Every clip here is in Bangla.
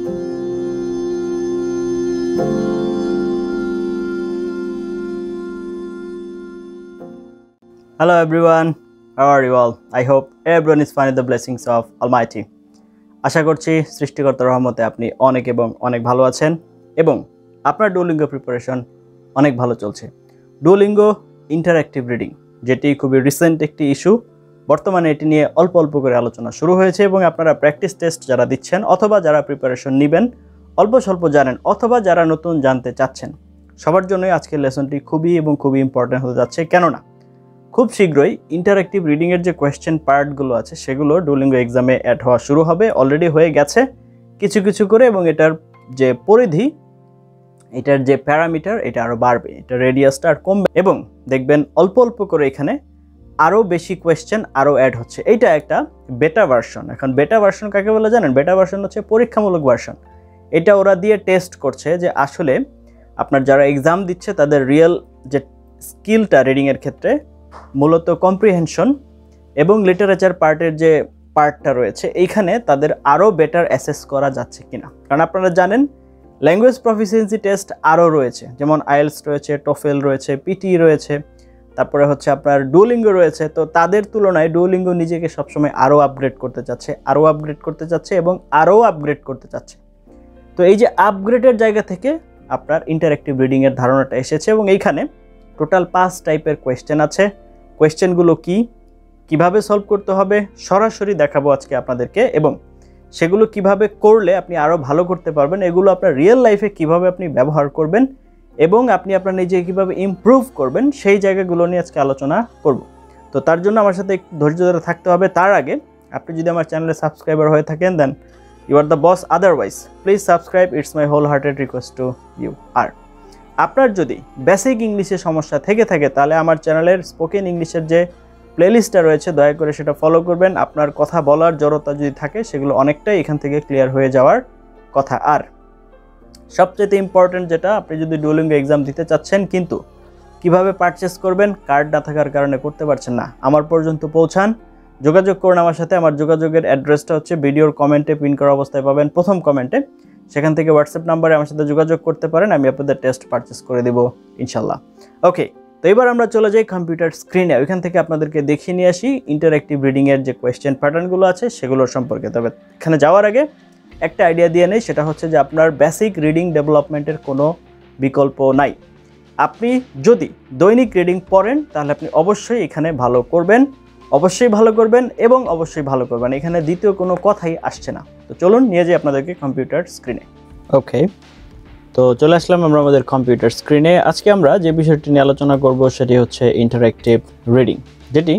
Hello everyone, how are you all? I hope everyone is finding the blessings of Almighty. আশা করছি সৃষ্টিকর্তার রহমতে আপনি অনেক এবং অনেক ভালো আছেন এবং আপনার ডুওলিঙ্গো প্রিপারেশন অনেক ভালো চলছে। ডুওলিঙ্গো ইন্টারঅ্যাক্টিভ রিডিং যেটি খুবই রিসেন্ট একটি ইস্যু, বর্তমানে এটি নিয়ে অল্প অল্প করে আলোচনা শুরু হয়েছে এবং আপনারা প্র্যাকটিস টেস্ট যারা দিচ্ছেন অথবা যারা প্রিপারেশন নেবেন অল্প স্বল্প জানেন অথবা যারা নতুন জানতে চাচ্ছেন সবার জন্যই আজকের লেসনটি খুবই ইম্পর্টেন্ট হতে যাচ্ছে। কেননা খুব শীঘ্রই ইন্টারঅ্যাক্টিভ রিডিংয়ের যে কোয়েশ্চেন পার্টগুলো আছে সেগুলো ডুওলিঙ্গো এক্সামে অ্যাড হওয়া শুরু হবে, অলরেডি হয়ে গেছে কিছু কিছু করে, এবং এটার যে পরিধি, এটার যে প্যারামিটার, এটা আরও বাড়বে, এটা রেডিয়াসটা আর কমবে এবং দেখবেন অল্প অল্প করে এখানে আরও বেশি কোয়েশ্চেন আরও অ্যাড হচ্ছে। এইটা একটা বেটা ভার্সন। এখন বেটা ভার্সন কাকে বলে জানেন? বেটা ভার্সন হচ্ছে পরীক্ষামূলক ভার্সন। এটা ওরা দিয়ে টেস্ট করছে যে আসলে আপনার যারা এক্সাম দিচ্ছে তাদের রিয়েল যে স্কিলটা রিডিংয়ের ক্ষেত্রে মূলত কম্প্রিহেনশন এবং লিটারেচার পার্টের যে পার্টটা রয়েছে এইখানে তাদের আরও বেটার অ্যাসেস করা যাচ্ছে কিনা। কারণ আপনারা জানেন ল্যাঙ্গুয়েজ প্রফিসিয়েন্সি টেস্ট আরও রয়েছে, যেমন আইএলস রয়েছে, টোফেল রয়েছে, পিটি রয়েছে, তারপরে হচ্ছে আপনার ডুওলিঙ্গো রয়েছে। তো তাদের তুলনায় ডুওলিঙ্গো নিজেকে সবসময় আরও আপগ্রেড করতে চাচ্ছে, আরও আপগ্রেড করতে চাচ্ছে এবং আরও আপগ্রেড করতে চাচ্ছে। তো এই যে আপগ্রেডের জায়গা থেকে আপনার ইন্টারঅ্যাক্টিভ রিডিংয়ের ধারণাটা এসেছে এবং এইখানে টোটাল 5 টাইপের কোয়েশ্চেন আছে। কোয়েশ্চেনগুলো কিভাবে সলভ করতে হবে সরাসরি দেখাবো আজকে আপনাদেরকে, এবং সেগুলো কিভাবে করলে আপনি আরও ভালো করতে পারবেন, এগুলো আপনার রিয়েল লাইফে কিভাবে আপনি ব্যবহার করবেন এবং আপনি আপনার নিজেকে কীভাবে ইমপ্রুভ করবেন সেই জায়গাগুলো নিয়ে আজকে আলোচনা করব। তো তার জন্য আমার সাথে একটু ধৈর্য ধরে থাকতে হবে। তার আগে আপনি যদি আমার চ্যানেলে সাবস্ক্রাইবার হয়ে থাকেন then you are the boss, otherwise please subscribe, it's my whole hearted request to you. আর আপনার যদি বেসিক ইংলিশে সমস্যা থেকে থাকে তাহলে আমার চ্যানেলের স্পোকেন ইংলিশের যে প্লেলিস্টটা রয়েছে দয়া করে সেটা ফলো করবেন। আপনার কথা বলার জড়তা যদি থাকে সেগুলো অনেকটাই এখান থেকে ক্লিয়ার হয়ে যাওয়ার কথা। আর সবচেয়ে ইম্পর্টেন্ট যেটা, আপনি যদি ডুওলিঙ্গো এক্সাম দিতে চাচ্ছেন কিন্তু কিভাবে পারচেস করবেন কার্ড না থাকার কারণে করতে পারছেন না, আমার পর্যন্ত পৌঁছান, যোগাযোগ করুন আমার সাথে। আমার যোগাযোগের অ্যাড্রেসটা হচ্ছে ভিডিওর কমেন্টে পিন করা অবস্থায় পাবেন, প্রথম কমেন্টে। সেখান থেকে হোয়াটসঅ্যাপ নাম্বারে আমার সাথে যোগাযোগ করতে পারেন, আমি আপনাদের টেস্ট পারচেস করে দেব ইনশাল্লাহ। ওকে, তো এবার আমরা চলে যাই কম্পিউটার স্ক্রিনে, ওইখান থেকে আপনাদেরকে দেখিয়ে নিয়ে আসি ইন্টারঅ্যাক্টিভ রিডিংয়ের যে কোয়েশ্চেন প্যাটার্নগুলো আছে সেগুলোর সম্পর্কে। তবে এখানে যাওয়ার আগে একটা আইডিয়া দিয়ে নেই, সেটা হচ্ছে যে আপনার বেসিক রিডিং ডেভেলপমেন্টের কোনো বিকল্প নাই। আপনি যদি দৈনিক রিডিং পড়েন তাহলে আপনি অবশ্যই এখানে ভালো করবেন, এবং অবশ্যই ভালো করবেন, এখানে দ্বিতীয় কোনো কথাই আসছে না। তো চলুন নিয়ে যাই আপনাদেরকে কম্পিউটার স্ক্রিনে। ওকে, তো চলে আসলাম আমরা আমাদের কম্পিউটার স্ক্রিনে। আজকে আমরা যে বিষয়টি নিয়ে আলোচনা করব সেটি হচ্ছে ইন্টারঅ্যাক্টিভ রিডিং, যেটি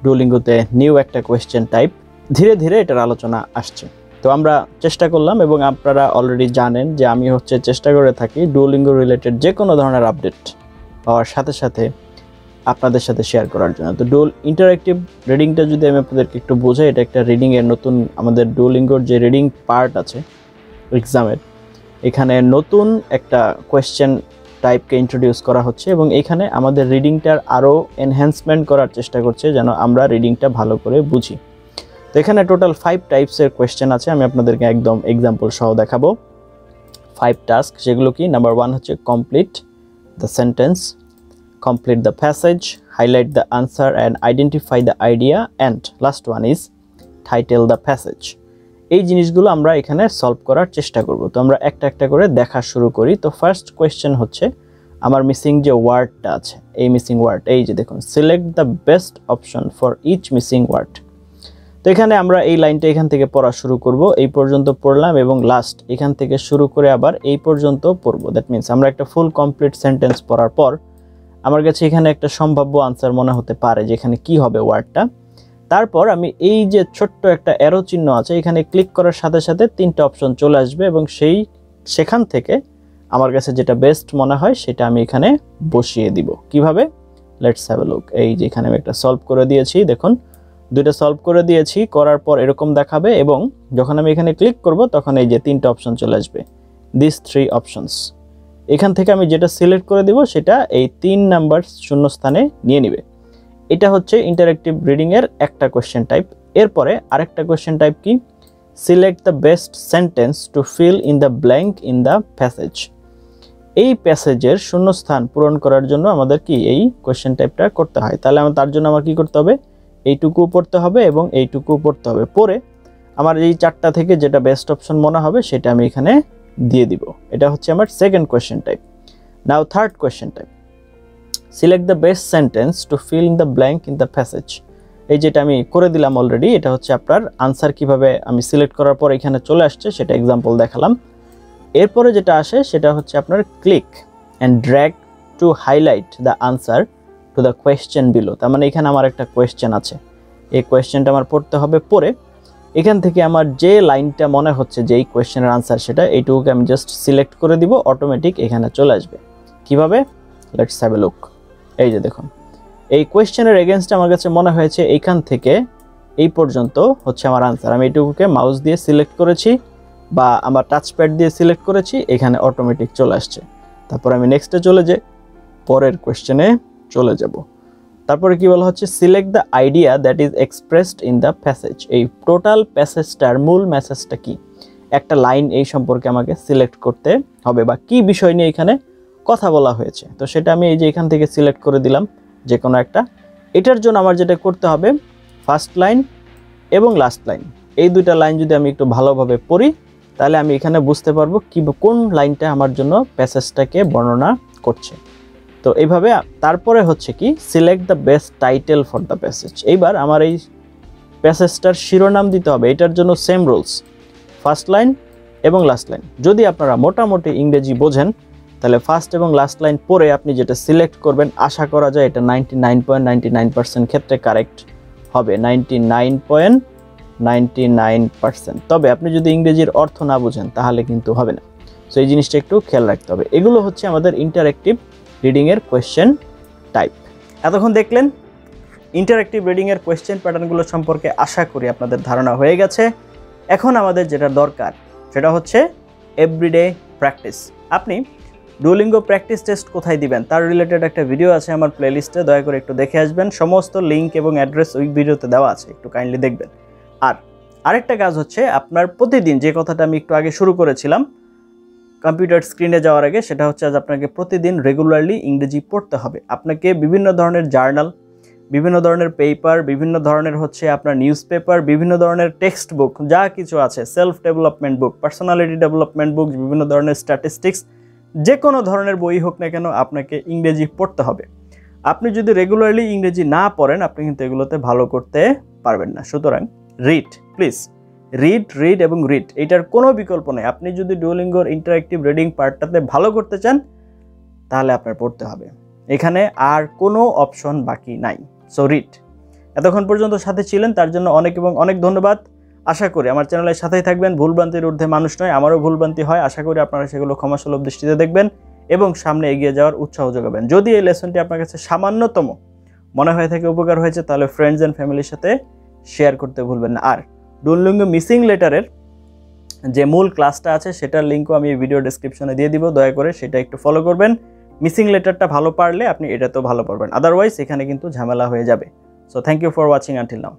ডুওলিঙ্গোতে নিউ একটা কোয়েশ্চেন টাইপ। ধীরে ধীরে এটার আলোচনা আসছে। তো আমরা চেষ্টা করলাম, এবং আপনারা অলরেডি জানেন যে আমি চেষ্টা করে থাকি ডুওলিঙ্গো রিলেটেড যে কোনো ধরনের আপডেট পাওয়ার সাথে সাথে আপনাদের সাথে শেয়ার করার জন্য। তো ইন্টারঅ্যাক্টিভ রিডিংটা যদি আমি আপনাদেরকে একটু বোঝাই, এটা একটা রিডিংয়ের নতুন, আমাদের ডুওলিঙ্গোর যে রিডিং পার্ট আছে এক্সামের, এখানে নতুন একটা কোয়েশ্চেন টাইপকে ইন্ট্রোডিউস করা হচ্ছে এবং এখানে আমাদের রিডিংটার আরও এনহ্যান্সমেন্ট করার চেষ্টা করছে যেন আমরা রিডিংটা ভালো করে বুঝি। তো এখানে টোটাল 5 টাইপসের কোয়েশ্চেন আছে, আমি আপনাদেরকে একদম এক্সাম্পল সহ দেখাবো। 5 টাস্ক, সেগুলো কি? নাম্বার 1 হচ্ছে complete the sentence, complete the passage, highlight the answer and identify the idea, and last one is title the passage. এই জিনিসগুলো আমরা এখানে সলভ করার চেষ্টা করব। তো আমরা একটা একটা করে দেখা শুরু করি। তো ফার্স্ট কোয়েশ্চেন হচ্ছে আমার মিসিং যে ওয়ার্ডটা আছে, এই মিসিং ওয়ার্ড, এই যে দেখুন, select the best option for each missing word. তো এখানে আমরা এই লাইনটা এখান থেকে পড়া শুরু করব, এই পর্যন্ত পড়লাম এবং লাস্ট এখান থেকে শুরু করে আবার এই পর্যন্ত পড়ব। দ্যাট মিনস আমরা একটা ফুল কমপ্লিট সেন্টেন্স পড়ার পর আমার কাছে এখানে একটা সম্ভাব্য আনসার মনে হতে পারে যে এখানে কি হবে ওয়ার্ডটা। তারপর আমি এই যে ছোট্ট একটা অ্যারো চিহ্ন আছে এখানে ক্লিক করার সাথে সাথে 3টা অপশন চলে আসবে এবং সেখান থেকে আমার কাছে যেটা বেস্ট মনে হয় সেটা আমি এখানে বসিয়ে দিব। কিভাবে? Let's have a look. এই যে এখানে আমি একটা সলভ করে দিয়েছি, দেখুন 2টা সলভ করে দিয়েছি। করার পর এরকম দেখাবে এবং যখন আমি এখানে ক্লিক করব তখন এই যে 3টা অপশন চলে আসবে, দিস 3 অপশনস। এখান থেকে আমি যেটা সিলেক্ট করে দিব সেটা এই 3 নাম্বার শূন্যস্থানে নিয়ে নেবে। এটা হচ্ছে ইন্টারঅ্যাক্টিভ রিডিং এর একটা কোশ্চেন টাইপ। এরপরে আরেকটা কোশ্চেন টাইপ কি? Select the best sentence to fill in the blank in the passage. এই প্যাসেজের শূন্যস্থান পূরণ করার জন্য আমাদের কি এই কোয়েশ্চেন টাইপটা করতে হয়। তাহলে তার জন্য আমার কি করতে হবে, এইটুকু পড়তে হবে এবং এইটুকু পড়তে হবে। পরে আমার এই চারটা থেকে যেটা বেস্ট অপশন মনে হবে সেটা আমি এখানে দিয়ে দিব। এটা হচ্ছে আমার second question type. Now third question type, select the best sentence to fill in the blank in the passage. এই যেটা আমি করে দিলাম অলরেডি, এটা হচ্ছে আপনার আনসার কিভাবে আমি সিলেক্ট করার পর এখানে চলে আসছে সেটা এক্সাম্পল দেখালাম। এরপরে যেটা আসে সেটা হচ্ছে আপনার click and drag to highlight the answer to the question below. তার মানে এখানে আমার একটা কোয়েশ্চেন আছে, এই কোয়েশ্চেনটা আমার পড়তে হবে। পরে এখান থেকে আমার যে লাইনটা মনে হচ্ছে যে এই কোয়েশ্চেনের আনসার সেটা এইটুকুকে আমি জাস্ট সিলেক্ট করে দিব, অটোমেটিক এখানে চলে আসবে। কিভাবে, লেটস হ্যাভ এ লুক। এই যে দেখুন, এই কোয়েশ্চেনের এগেনস্টে আমার কাছে মনে হয়েছে এইখান থেকে এই পর্যন্ত হচ্ছে আমার আনসার। আমি এইটুকুকে মাউস দিয়ে সিলেক্ট করেছি বা আমার টাচপ্যাড দিয়ে সিলেক্ট করেছি, এখানে অটোমেটিক চলে আসছে। তারপর আমি নেক্সটে চলে যাই, পরের কোয়েশ্চেনে চলে যাব। তারপরে কি বলা হচ্ছে, select the idea that is expressed in the passage. এই টোটাল প্যাসেজটার মূল মেসেজটা কি, একটা লাইন এই সম্পর্কে আমাকে সিলেক্ট করতে হবে বা কি বিষয় নিয়ে এখানে কথা বলা হয়েছে। তো সেটা আমি এই যে এখান থেকে সিলেক্ট করে দিলাম যে কোনো একটা। এটার জন্য আমার যেটা করতে হবে, ফার্স্ট লাইন এবং লাস্ট লাইন, এই দুইটা লাইন যদি আমি একটু ভালোভাবে পড়ি তাহলে আমি এখানে বুঝতে পারবো কি কোন লাইনটা আমার জন্য প্যাসেজটাকে বর্ণনা করছে। তো এইভাবে তারপরে হচ্ছে কি, select the best title for the passage. এইবার আমার এই প্যাসেজটার শিরোনাম দিতে হবে। এটার জন্য সেম রুলস, ফার্স্ট লাইন এবং লাস্ট লাইন। যদি আপনারা মোটামুটি ইংরেজি বোঝেন তাহলে ফার্স্ট এবং লাস্ট লাইন পরে আপনি যেটা সিলেক্ট করবেন, আশা করা যায় এটা 99.99% ক্ষেত্রে কারেক্ট হবে, 99.99%। তবে আপনি যদি ইংরেজির অর্থ না বুঝেন তাহলে কিন্তু হবে না। সো এই জিনিসটা একটু খেয়াল রাখতে হবে। এগুলো হচ্ছে আমাদের ইন্টারেক্টিভ রিডিংয়ের কোয়েশ্চেন টাইপ। এতক্ষণ দেখলেন ইন্টারেক্টিভ রিডিংয়ের কোয়েশ্চেন প্যাটার্নগুলো সম্পর্কে, আশা করি আপনাদের ধারণা হয়ে গেছে। এখন আমাদের যেটা দরকার সেটা হচ্ছে এভরিডে প্র্যাকটিস। আপনি ডুওলিঙ্গো প্র্যাকটিস টেস্ট কোথায় দিবেন তার রিলেটেড একটা ভিডিও আছে আমার প্লেলিস্টে, দয়া করে একটু দেখে আসবেন। সমস্ত লিঙ্ক এবং অ্যাড্রেস ওই ভিডিওতে দেওয়া আছে, একটু কাইন্ডলি দেখবেন। আর আরেকটা কাজ হচ্ছে, আপনার প্রতিদিন যে কথাটা আমি একটু আগে শুরু করেছিলাম কম্পিউটার স্ক্রিনে যাওয়ার আগে, সেটা হচ্ছে আজ আপনাকে প্রতিদিন রেগুলারলি ইংরেজি পড়তে হবে। আপনাকে বিভিন্ন ধরনের জার্নাল, বিভিন্ন ধরনের পেপার, বিভিন্ন ধরনের হচ্ছে আপনার নিউজ পেপার, বিভিন্ন ধরনের টেক্সট বুক, যা কিছু আছে, সেলফ ডেভেলপমেন্ট বুক, পার্সোনালিটি ডেভেলপমেন্ট বুক, বিভিন্ন ধরনের স্ট্যাটিস্টিক্স, যে কোনো ধরনের বই হোক না কেন আপনাকে ইংরেজি পড়তে হবে। আপনি যদি রেগুলারলি ইংরেজি না পড়েন আপনি কিন্তু এগুলোতে ভালো করতে পারবেন না। সুতরাং রিড, প্লিজ রিড এবং রিড, এটার কোনো বিকল্প নেই। আপনি যদি ডুওলিঙ্গোর ইন্টারেক্টিভ রিডিং পার্টটাতে ভালো করতে চান তাহলে আপনার পড়তে হবে, এখানে আর কোনো অপশন বাকি নাই। So read. এতক্ষণ পর্যন্ত সাথে ছিলেন তার জন্য অনেক এবং অনেক ধন্যবাদ। আশা করি আমার চ্যানেলের সাথেই থাকবেন। ভুলভ্রান্তির ঊর্ধ্বে মানুষ নয়, আমারও ভুলভ্রান্তি হয়। আশা করি আপনারা সেগুলো ক্ষমাসুলভ দৃষ্টিতে দেখবেন এবং সামনে এগিয়ে যাওয়ার উৎসাহ যোগাবেন। যদি এই লেসনটি আপনার কাছে সামান্যতম মনে হয়ে থাকে, উপকার হয়েছে, তাহলে ফ্রেন্ডস অ্যান্ড ফ্যামিলির সাথে শেয়ার করতে ভুলবেন না। আর ডুওলিঙ্গো মিসিং লেটারের যে মূল ক্লাসটা আছে সেটার লিঙ্কও আমি এই ভিডিও ডেসক্রিপশনে দিয়ে দিব, দয়া করে সেটা একটু ফলো করবেন। মিসিং লেটারটা ভালো পারলে আপনি এটাতেও ভালো পারবেন, আদারওয়াইজ এখানে কিন্তু ঝামেলা হয়ে যাবে। So thank you for watching until now.